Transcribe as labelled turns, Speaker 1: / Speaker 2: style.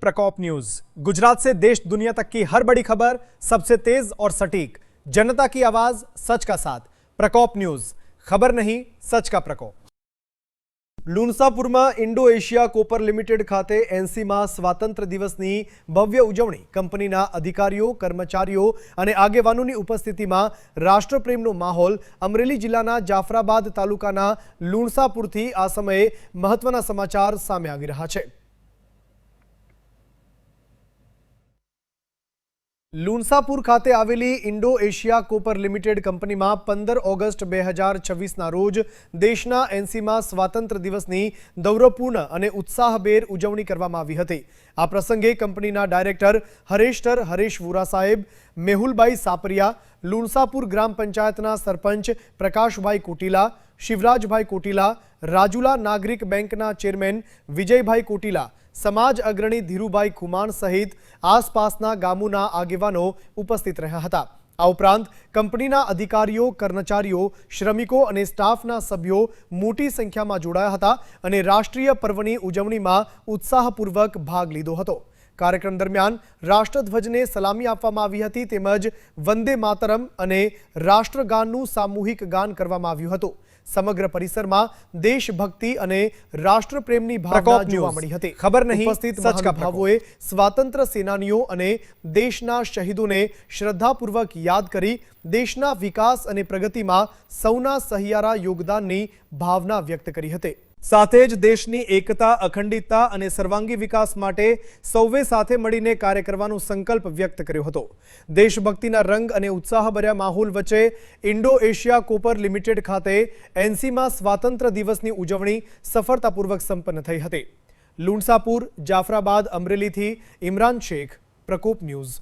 Speaker 1: प्रकोप न्यूज। गुजरात से देश दुनिया तक की हर बड़ी खबर सबसे तेज और सटीक, जनता की आवाज, सच का साथ। प्रकोप न्यूज, खबर नहीं सच का प्रकोप। લુણસાપુરમાં ઇન્ડો એશિયા કોપર લિમિટેડ ખાતે 80મા સ્વાતંત્ર્ય દિવસની ભવ્ય ઉજવણી કંપનીના અધિકારીઓ, કર્મચારીઓ અને આગેવાનોની ઉપસ્થિતિમાં રાષ્ટ્રપ્રેમનો માહોલ। અમરેલી જિલ્લાના જાફરાબાદ તાલુકાના લુણસાપુરથી આ સમયે મહત્વના સમાચાર સામે આવી રહ્યા છે। લુણસાપુર ખાતે આવેલી ઇન્ડો એશિયા કોપર લિમિટેડ કંપનીમાં 15 ઓગસ્ટ 2026ના રોજ દેશના 80મા સ્વાતંત્ર્ય દિવસની ગૌરવપૂર્ણ અને ઉત્સાહભેર ઉજવણી કરવામાં આવી હતી। આ પ્રસંગે કંપનીના ડાયરેક્ટર હરેશ વોરા સાહેબ, મેહુલભાઈ સાપરિયા, લુણસાપુર ગ્રામ પંચાયતના સરપંચ પ્રકાશભાઈ કોટીલા, શિવરાજભાઈ કોટીલા, રાજુલા નાગરિક બેંકના ચેરમેન વિજયભાઈ કોટીલા, समाज अग्रणी धीरुभाई खुमान सहित आसपासना गामोना आगेवानो उपस्थित रह्या हता। आ उपरांत कंपनीना अधिकारीओ, कर्मचारीओ, श्रमिको अने स्टाफना सभ्यो मोटी संख्यामां जोडाया हता अने राष्ट्रीय पर्वनी उजवणीमां उत्साहपूर्वक भाग लीधो हतो। कार्यक्रम दरमियान राष्ट्रध्वजने सलामी आपवामां आवी हती तेमज वंदे मातरम अने राष्ट्रगाननुं सामूहिक गान करवामां आव्युं हतुं। समग्र परिसરમાં દેશભક્તિ અને રાષ્ટ્રપ્રેમની ભાવના જોવા મળી હતી। ખબર નહીં ઉપસ્થિત મહાનુભાવોએ સ્વાતંત્ર્ય સેનાનીઓ અને દેશના શહીદોને શ્રદ્ધાપૂર્વક યાદ કરી દેશના વિકાસ અને પ્રગતિમાં સૌના સહિયારા યોગદાનની ભાવના વ્યક્ત કરી હતી। સાથે જ દેશની એકતા, અખંડિતતા અને સર્વાંગી વિકાસ માટે સૌએ સાથે મળીને કાર્ય કરવાનો સંકલ્પ વ્યક્ત કર્યો હતો। દેશભક્તિના રંગ અને ઉત્સાહભર્યા માહોલ વચ્ચે ઇન્ડો એશિયા કોપર લિમિટેડ ખાતે 80મા સ્વાતંત્ર્ય દિવસની ઉજવણી સફળતાપૂર્વક સંપન્ન થઈ હતી। લુણસાપુર, જાફરાબાદ, અમરેલીથી ઇમરાન શેખ, પ્રકોપ ન્યૂઝ।